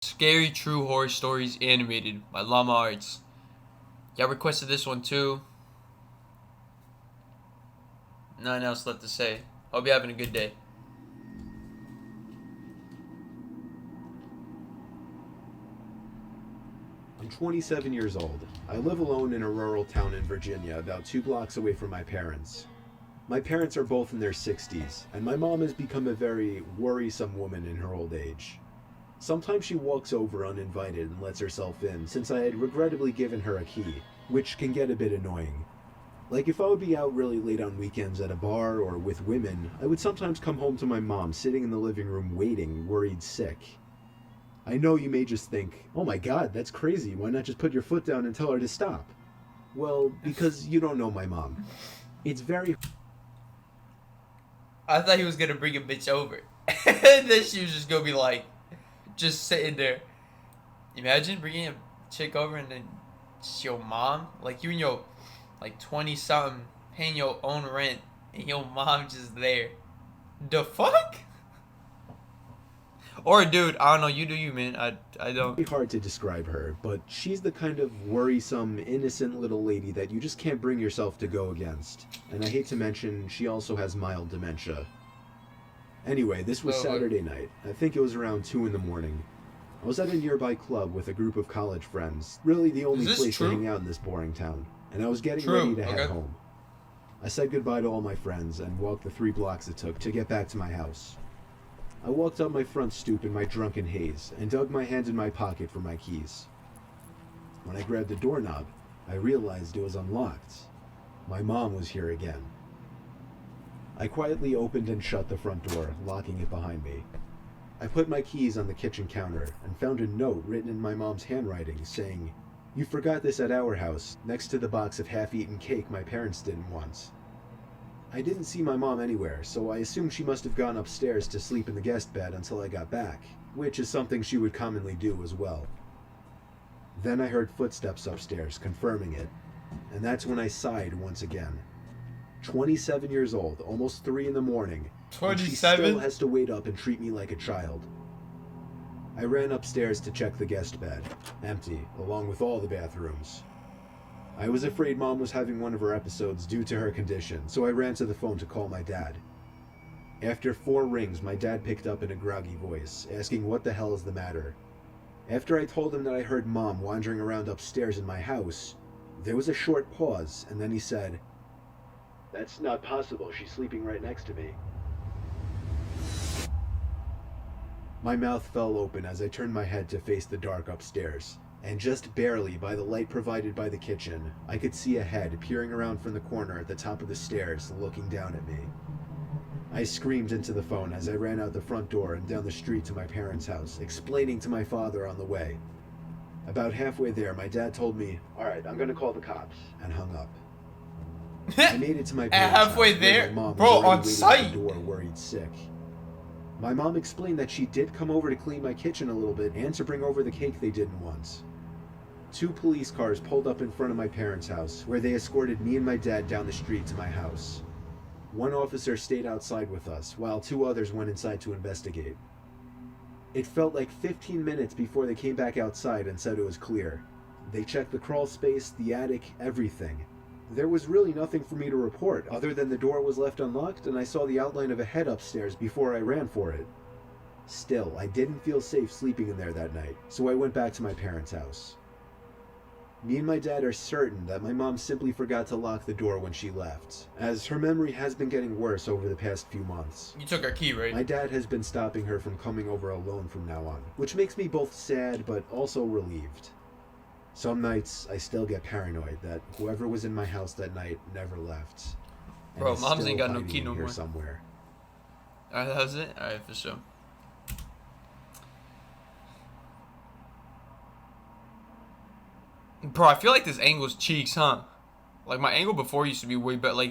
Scary True Horror Stories animated by Llama Arts. Y'all requested this one too. Nothing else left to say. Hope you're having a good day. I'm 27 years old. I live alone in a rural town in Virginia, about 2 blocks away from my parents. My parents are both in their 60s, and my mom has become a very worrisome woman in her old age. Sometimes she walks over uninvited and lets herself in, since I had regrettably given her a key, which can get a bit annoying. Like if I would be out really late on weekends at a bar or with women, I would sometimes come home to my mom sitting in the living room waiting, worried sick. I know you may just think, oh my god, that's crazy, why not just put your foot down and tell her to stop? Well, because you don't know my mom. It's very... I thought he was gonna bring a bitch over. And then she was just gonna be like, just sitting there. Imagine bringing a chick over and then it's your mom. Like you and your, like 20 something, paying your own rent. And your mom just there. The fuck? Or dude, I don't know, you do you, man. I don't. Very hard to describe her, but she's the kind of worrisome, innocent little lady that you just can't bring yourself to go against. And I hate to mention, she also has mild dementia. Anyway, this was Saturday night. I think it was around 2 in the morning. I was at a nearby club with a group of college friends, really the only place to hang out in this boring town, and I was getting ready to head home. I said goodbye to all my friends and walked the 3 blocks it took to get back to my house. I walked up my front stoop in my drunken haze and dug my hand in my pocket for my keys. When I grabbed the doorknob, I realized it was unlocked. My mom was here again. I quietly opened and shut the front door, locking it behind me. I put my keys on the kitchen counter and found a note written in my mom's handwriting saying, "You forgot this at our house, next to the box of half-eaten cake my parents didn't want." I didn't see my mom anywhere, so I assumed she must have gone upstairs to sleep in the guest bed until I got back, which is something she would commonly do as well. Then I heard footsteps upstairs, confirming it, and that's when I sighed once again. 27 years old, almost 3 in the morning, and she still has to wait up and treat me like a child. I ran upstairs to check the guest bed, empty, along with all the bathrooms. I was afraid Mom was having one of her episodes due to her condition, so I ran to the phone to call my dad. After 4 rings, my dad picked up in a groggy voice, asking what the hell is the matter. After I told him that I heard Mom wandering around upstairs in my house, there was a short pause, and then he said, "That's not possible, she's sleeping right next to me." My mouth fell open as I turned my head to face the dark upstairs. And just barely, by the light provided by the kitchen, I could see a head peering around from the corner at the top of the stairs, looking down at me. I screamed into the phone as I ran out the front door and down the street to my parents' house, explaining to my father on the way. About halfway there, my dad told me, "Alright, I'm gonna call the cops," and hung up. I made it to my parents' halfway house, there? my mom Bro, was on waiting site. at the door, worried sick. My mom explained that she did come over to clean my kitchen a little bit and to bring over the cake they didn't want. 2 police cars pulled up in front of my parents' house, where they escorted me and my dad down the street to my house. 1 officer stayed outside with us, while 2 others went inside to investigate. It felt like 15 minutes before they came back outside and said it was clear. They checked the crawl space, the attic, everything. There was really nothing for me to report, other than the door was left unlocked and I saw the outline of a head upstairs before I ran for it. Still, I didn't feel safe sleeping in there that night, so I went back to my parents' house. Me and my dad are certain that my mom simply forgot to lock the door when she left, as her memory has been getting worse over the past few months. You took her key, right? My dad has been stopping her from coming over alone from now on, which makes me both sad but also relieved. Some nights, I still get paranoid that whoever was in my house that night never left. Bro, Mom's ain't got no key no more. Somewhere. Alright, that was it? Alright, for sure. Bro, I feel like this angle's cheeks, huh? Like, my angle before used to be way better. Like,